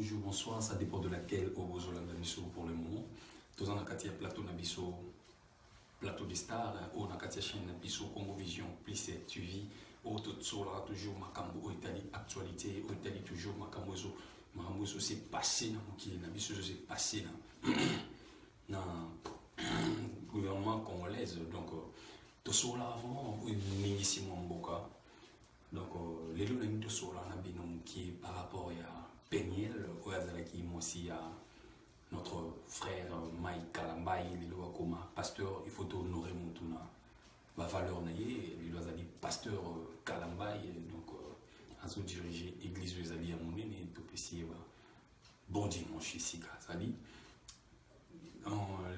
bonjour, bonsoir, ça dépend de laquelle au besoin de biso pour le moment. Tous en akatia plateau na biso, plateau des stars, ou na akatia chaîne na biso Congo Vision, plus TV, ou tout ça toujours makambo au Italie actualité, au Italie toujours makambo c'est passé na mokili na biso c'est passé na gouvernement congolais donc tout ça là vraiment minissimo mboka. Donc, les gens qui sont là, qui par rapport à Peniel, moi aussi à notre frère Mike Kalambay, comme pasteur, il faut honorer ma valeur, il doit dire pasteur Kalambay, donc à se diriger l'église de Zali à Mounene, et tout petit, bon dimanche ici, Zali.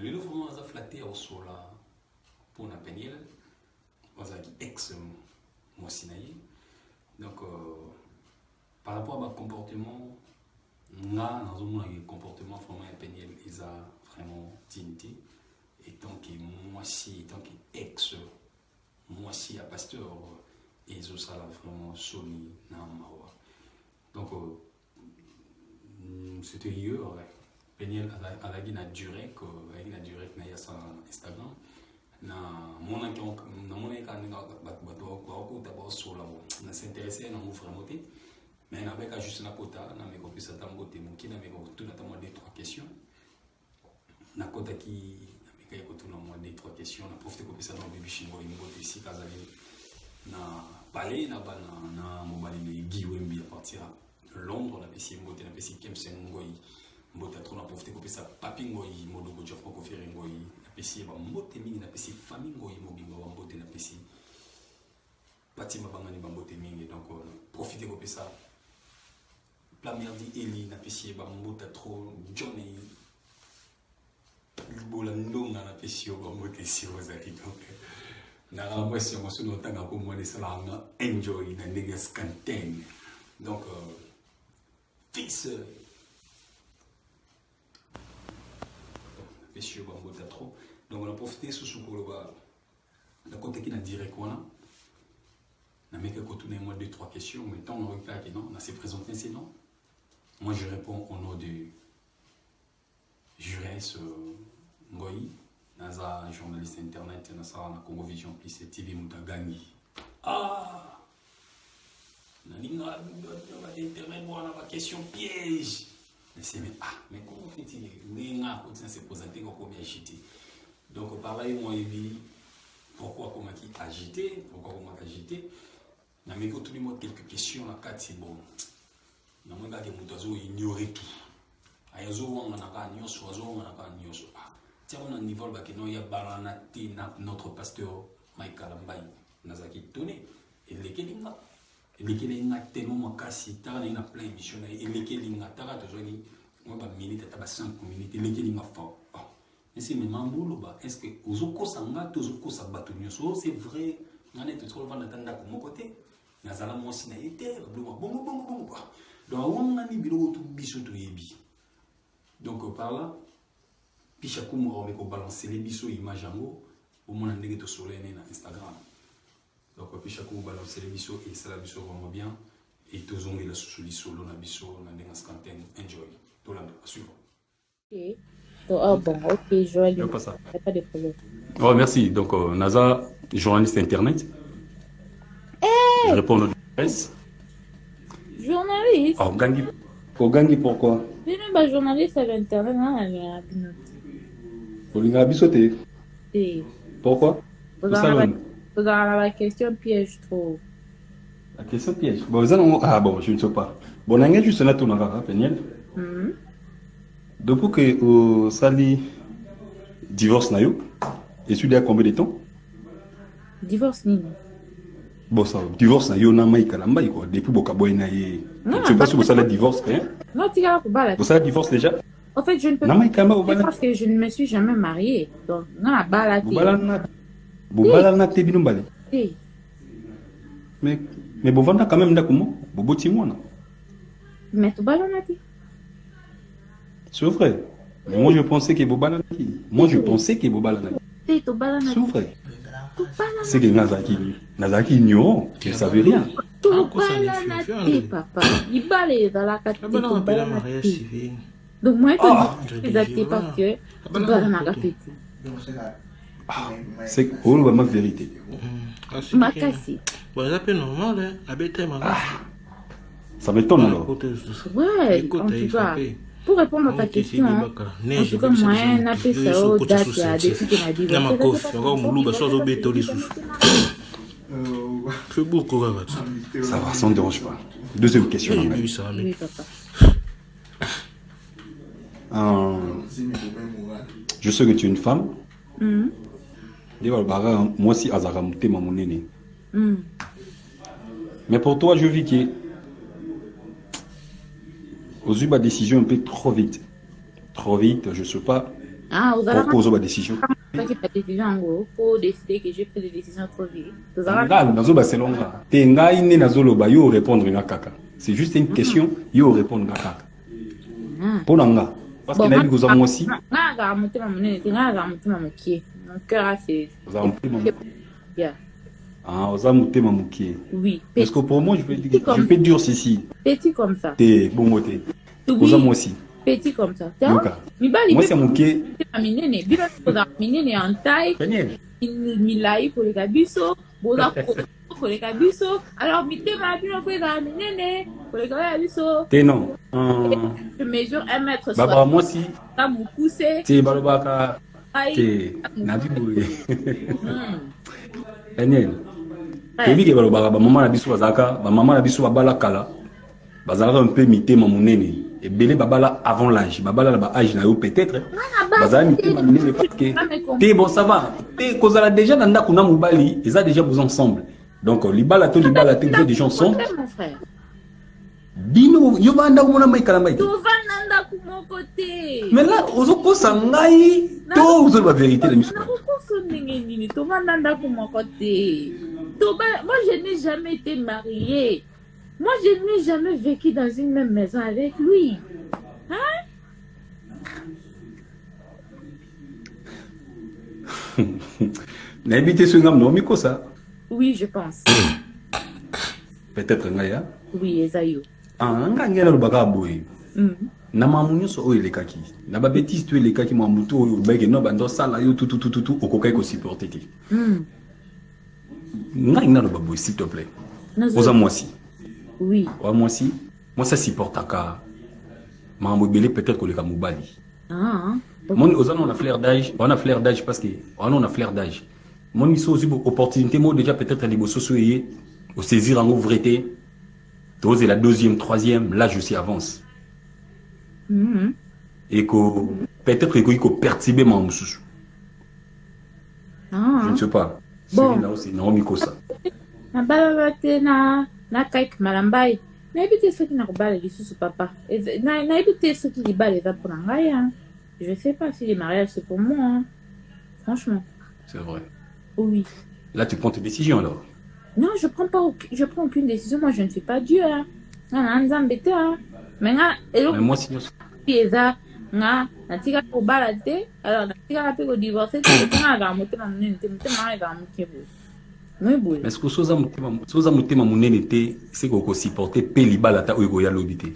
Les gens vraiment flattés au sol là pour la Peniel, ex-moi Sinaï. Donc, par rapport à mon comportement, là, dans un comportement vraiment impeignable, ils ont vraiment dignité. Et tant que moi aussi, tant qu'ex, moi aussi, à pasteur, ils ont ça vraiment solide dans ma. Donc, c'était hier, Peniel a la guine à Durek, il y a ça Instagram. Na mon enquête na mon enquête d'abord sur la on s'intéressait na mouvre monter mais na beka juste na pota na me kopisa tambote moki na me ko tout notamment des trois questions na kota ki na me ka ko tout na moi des trois questions na profiter kopisa na bibi chingo imbote ici kazali na parler na bana na mobali le Guiwembi à partir de Londres la pesi mbote na pesi Kemsen ngoi mbote trop na profiter kopisa papi ngoi modo ko jofo ko fere ngoi pesi ba mbote mingi na pesi famille ngoi mobimba ba mbote na pesi batima bangani ba mbote mingi donc profiter ko pesa la merdi eli na pesi ba mbote trop johnny bola ndonga na pesi ba mbote si rozaki donc na rambo si mo suno tanga ko mo de sala nga enjoy na niggas content donc fixe pesi ba mbote trop. Donc on a profité sous ce coup-là, la côté qui n'a direct quoi là, n'a même qu'à tourner moi 2-3 questions, mais tant on regarde que non, on a s'est présenté c'est non. Moi je réponds au nom de Jurès Ngoyi, Naza journaliste internet, Naza na Congo Vision plus TV Mutagani. Ah, Nalinga internet moi la question piège. Mais c'est mais comment fait-il? N'enga quand s'est présenté combien agité. Donc, par là, moi, il dit pourquoi comment qui agité, pourquoi comment agité. Na me tout le monde quelques questions là, quatre c'est bon. Na moi gars mutazo ignorer tout. Ayazo on a pas nyoso, azo on a pas nyoso. Tiens on a niveau ba que non ya balana té notre pasteur Mike Kalambay nazaki toné et lekelinga. Lekelinga tellement makasi tara na plein émission et lekelinga tara tozoni moi ba minute ta ba 5 minutes lekelinga fort. Est-ce que c'est vrai? On est trop loin d'attendre mon côté. Nazala moi si naïté, bon. Donc on a mis bilo tout biso tout yebi. Donc par là, pichakou mo me ko balancer les biso image ango, au moins ndenge to soleil na Instagram. Donc pichakou balancer les biso et ça la biso vraiment bien et to zongi la sous solo na biso na ndenge scanten enjoy. To la suivre. OK. Oh bon, ok, Joël, il n'y a pas de problème. Oh, merci. Donc, Naza, journaliste internet. Hey, je réponds au presse. Journaliste. Oh, Gangi, pourquoi? Je ne suis pas journaliste à l'internet, hein, pourquoi? Vous avez la question piège trop. La question piège. Bon, je ne sais pas. Bon, on a juste un tour dans Peniel. Depuis que Sali divorce Nayo, et celui-là combien de temps? Divorce Nini. Bon, ça, divorce Nayo, na Mike Kalambay, quoi. Depuis Bokaboy Naye. Je sais pas si vous savez divorce, hein? Non, tu vas pas. Vous savez divorce déjà? En fait, je ne peux pas. Parce que je ne me suis jamais mariée. Donc, non, la balle. Mais bon, vendre quand même d'accord, bobo timon. Mais tu balonati. C'est vrai. Mais moi je pensais que Boba Lanaki. C'est vrai. C'est que Nazaki ignorant, tu ne savais rien. Papa. Il balait dans la catégorie. Donc moi, je dis exactement parce que tu balles dans la petit. C'est ma vérité. Ma cassée. Bon, ça peut normal, hein. Ça m'étonne alors. Ouais, en tout cas. Pour répondre à ta question, en tout cas, moi, un appel ça au date, il y a des filles qui m'ont dit. Ça va, ça ne dérange pas. Deuxième question. Oui, papa. Je sais que tu es une femme. Moi aussi, Azaramute Mamounene. Mais pour toi, je vis que aux eu ma décision un peu trop vite. Trop vite, je ne sais pas. Pourquoi aux eu ma décision. Pour décider que j'ai pris des décisions trop vite. C'est juste une question, yo répondre à kaka. Pour nanga. Parce que nabi goza moi aussi. Mon cœur a fait. Ah, oza mutema mukie. Oui. Parce que pour moi, je peux dire ceci. Petit comme ça. T'es bon côté. Oza moi aussi. Petit comme ça. Moi c'est mukie. Minene en taille. Milai pour le gabiso. Boza pour le gabiso. Alors mitema bino pour le minene pour le gabiso. T'es non. Je mesure 1 mètre. Baba moi aussi. Ça me pousser. T'es balobaka. T'es nabi boye. Daniel. Kebi ke balobaka ba maman na biso bazaka, ba maman na biso babala kala. Bazaka un peu mitema monene. Et belé babala avant l'âge. Babala ba âge na yo peut-être. Bazaka mitema monene parce que t'es bon ça va. T'es kozala déjà dans ndako na mobali, ils a déjà vous ensemble. Donc libala to libala te vous déjà ensemble. Mon frère. Bino yo banda ko mona mai kala mai. Tu vas nanda ku mon côté. Mais là ozoko sangai to ozo la vérité de mission. Moi, je n'ai jamais été mariée. Moi, je n'ai jamais vécu dans une même maison avec lui. Hein? N'habitez ce nom, non, Miko, ça? Oui, je pense. Peut-être, Ngaya? Oui, Esaïo. Ah, Ngaya, le bagaboui. Na mamunyo so oyo lekaki na ba bêtise tu lekaki mo mutu oyo beke no bando sala yo tout okokai ko supporter te ngai na ba boy s'il te plaît oza moi si oui moi ça supportaka mambo belé peut-être ko leka mobali mon oza on a flair d'âge parce que on a flair d'âge mon iso aussi opportunité mo déjà peut-être les bosso soyé au saisir en ouvreté dose la deuxième troisième là je suis avance. Et que peut-être qu'il faut perturber mon moussou. Je ne sais pas. Bon. C'est Naomi Kosa. Na balabate na kaik malambai. Na ebite ce qui n'a pas les sous papa. Na ebite ce qui dit bas les pour l'angaya. Je sais pas si les mariages c'est pour moi. Hein. Franchement. C'est vrai. Oui. Là tu prends tes décisions alors. Non, je prends aucune décision. Moi je ne suis pas Dieu. Hein. Mais moi si eza nga natika ko balate alors natika pe ko divorcer tanga ga motema munene te motema ga mukebo moi boy mais ce que soza motema munene te c'est ko supporter pe libalata oyo ya lobi te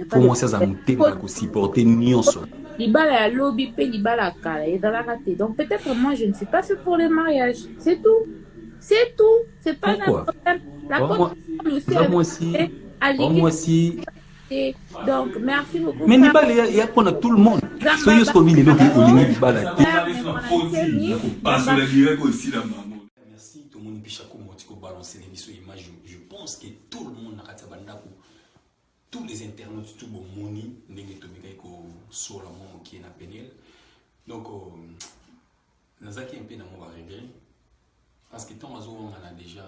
pour moi ça motema ko supporter nyonso libala ya lobi pe libala kala ezalaka te donc peut-être moi je ne suis pas fait pour le mariage c'est tout c'est pas un problème la moi aussi donc merci beaucoup mais Nibal il y a pour tout le monde soyez ce qu'on dit les gens qui ont Nibal merci tout le monde bichako motiko balancer les biso image je pense que tout le monde nakata bandako tous les internautes tout bon moni ndenge to bika ko sola mon qui na penel donc nazaki un peu na mon regret parce que tant azo on a déjà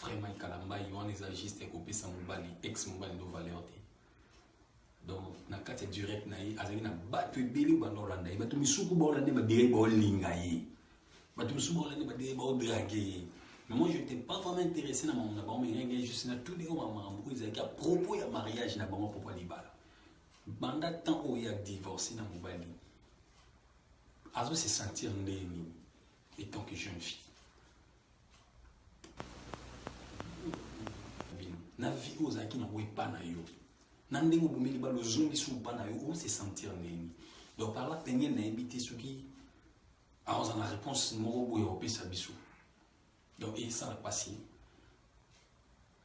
vraiment kalamba on les agiste et copier sa mobali ex mobali no valeur donc na kati direct na yi azali na bato ebeli ba Holanda ba to misuku ba Holanda ba dire ba linga yi ba to misuku ba Holanda ba dire ba draguer mais moi je n'étais pas vraiment intéressé na ba mais juste na tout les maman pour ils à propos ya mariage na ba propos libala banda temps où il y a divorcé na mobali azo se sentir ndeni étant que jeune fille na vie ozaki na wepa na yo na ndenge bomeli ba lozongi su pa na yo on se sentir neni donc par là Peniel na habité soki a on a réponse moko boye opesa biso donc et ça la passion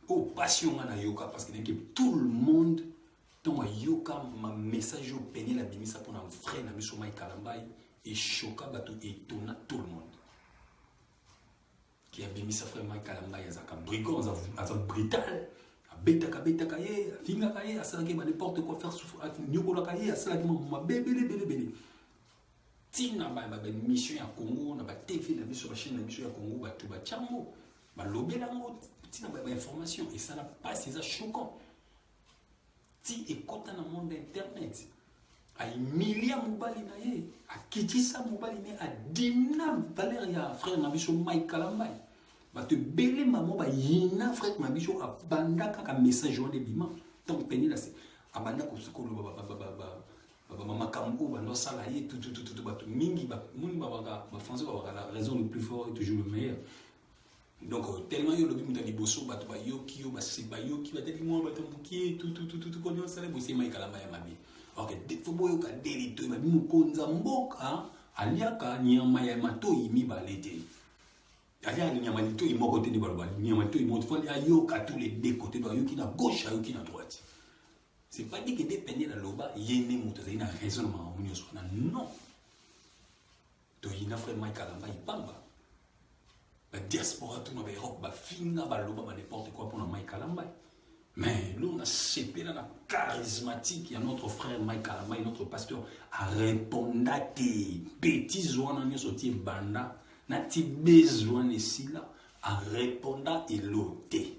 oh passion na yoka parce que tout le monde donc yoka ma message au Peniel la bimisa pour un frère na biso Mike Kalambai et choka bato étonna tout le monde qui a bimisa frère Mike Kalambai azaka brigand azaka brutal beta ye finga kaye asala ke ba n'importe quoi faire souffrir nyokola kaye asala ke ma bébé tina ba mission ya Congo na ba TV na biso ba chaîne na biso ya Congo ba tout ba tchango ba lobela ngo tina ba information et ça n'a pas c'est ça choquant ti ekota na monde internet ay milliard mobali na ye akitisa mobali ne a dimna valeur ya frère na biso Mike Kalambai ba te belé maman ba yina frère ma biso a banda kaka message de bima donc Peniel c'est abanda ko sukolo ba makambo ba no sala ye tout ba to mingi ba muni ba français ba la raison le plus fort est toujours le meilleur donc tellement yo lobi muta liboso ba to ba yo ki yo ba se ba yo ki ba te mo ba to muki tout ko no sala bo se Mike Kalambai ya mabi ok faut boyo ka delito ba mu konza mboka aliaka nyama ya matoi mi balete alia nyama lito imoko te ni balba nyama to imoko faut ayo ka tous les deux côtés ba yo ki na gauche ayo ki na droite c'est pas dit que dépendre la loba yene muta ina raisonnement munyo sona non to ina frère Mike Kalambai pamba la diaspora tout na Europe ba finga ba loba ba n'importe quoi pour Mike Kalambai. Mais nous, on a séparé la charismatique, il y a notre frère Mike Kalambai, notre pasteur, a répondu à tes bêtises, on a sorti banda, n'a ti besoin ici là, a répondu et l'ôté.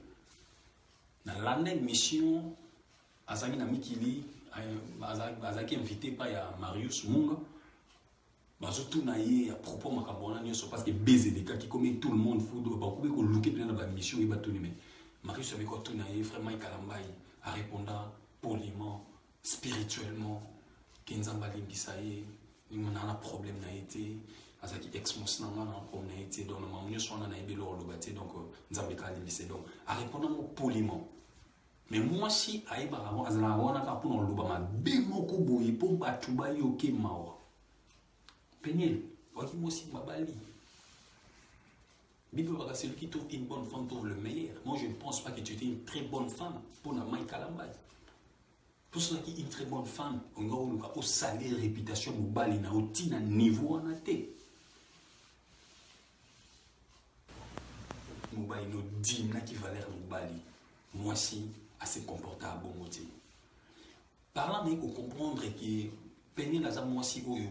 Dans l'année mission, Azaki na Mikili, Azaki invité par Marius Munga, surtout à propos de Makabona, parce que baiser des cas qui commettent tout le monde, il faut que looker plein de mission et battre mais Marius avait quoi frère Mike Kalambai a répondu poliment, spirituellement, Kenzamba Limbisaye, il a un problème na été, Azaki ex-mons n'a un problème na été, donc nous sommes en Aïbelo Lobaté, donc Nzambeka Limbisaye, donc a répondu poliment. Mais moi si Aïba avant, Azala wana ka pour nous Lobama, bemoko boye pour batuba yoke mawa. Peniel, waki moi si mabali. Bible va celui qui trouve une bonne femme trouve le meilleur. Moi, je ne pense pas que tu étais une très bonne femme pour la Mike Kalambai. Pour cela qui est une très bonne femme, on a au salaire, réputation, au bal, il a au niveau en athée. Mobali, nos dîmes qui valent Mobali. Moi, si, assez comporté à bon motif. Par là, il faut comprendre que Peniel a moi si oyo.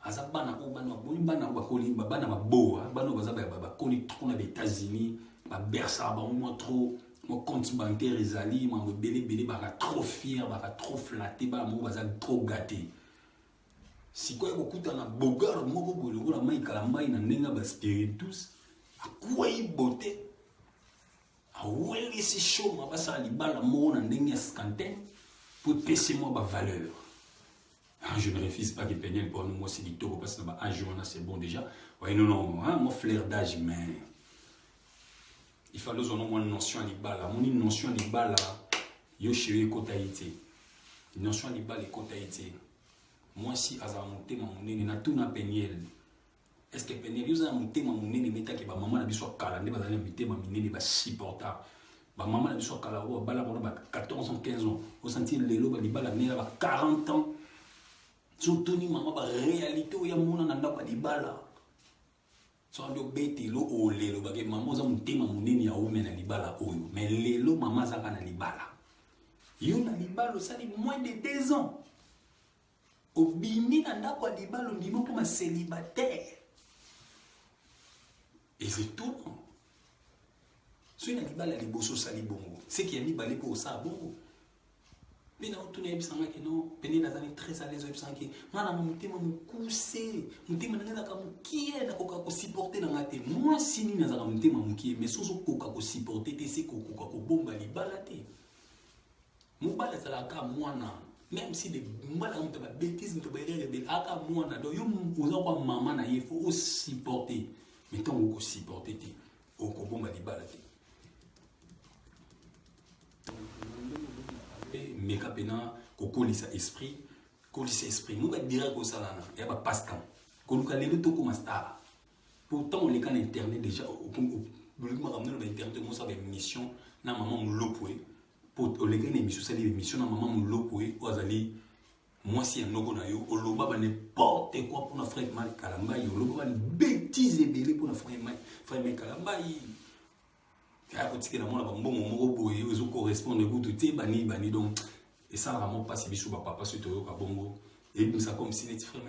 Azabana bana bana bakoli bana maboa bana bazaba bakoli trop na États-Unis ba bersa ba moi trop mon compte bancaire ezali moi belé ba trop fier ba trop flatté ba mo baza trop gâté si quoi okuta na bogar moko bolo la Mike Kalambai na ndenga ba spiritus akwa ibote aweli si show ma basa libala mo na ndenga scanten pour passer moi ba valeur. Je ne refuse pas que Peniel pour nous, moi c'est du taureau parce que c'est bon déjà. Oui, non, hein, mon flair d'âge, mais il faut nous avoir une notion à l'ibala. Mon notion à l'ibala, yo chéri kotaïté. Une notion à l'ibala et kotaïté. Moi si à monter mon nez, n'a tout na Peniel. Est-ce que Peniel, vous avez monté mon nez, mais que maman a vu soit calendé, vous avez monté mon nez, va supportable. Maman a vu soit calendé, bala 14 ans, 15 ans. Vous sentez les lots, l'ibala, 40 ans. Surtout ni maman ba réalité ya mona nanda ba libala so ando beti lo o lelo ba ke maman za mutema munene ya ome na libala oyo mais lelo maman za kana libala yo na libala ça dit moins de 2 ans obimi nanda kwa libala ndimo pour ma célibataire et c'est tout so na libala liboso sali bongo c'est qui a mis balé pour ça bongo. Mais non, tout le monde que non, Peniel a été très à l'aise, il a dit, moi, je me coussé, je me suis supporter dans la tête. Moi, si je me mais si je me supporter, c'est que je bomba les balades. Mon balade, c'est la moi, même si des balades, des bêtises, des bêtises, aka moi, donc, vous avez maman, il faut supporter. Mais tant que vous supportez, vous bomba les balades. Mais quand on colisse esprit, nous va dire que ça là, il y a pas passe-temps. Quand on a les deux comme star. Pourtant on les can internet déjà. Le gars ramener dans internet, moi ça va mission, na maman moulopoué. Pour les gars émission, c'est l'émission na maman moulopoué. Ozali, moi si un logo na yo, oloba va n'importe quoi pour na frère mal kalamba, yo oloba va bêtise belé pour na frère mal kalamba. À côté de moi, bon moment ils correspondent à tout bani donc et ça vraiment pas si bisou papa sur toi bongo et ça comme si les frères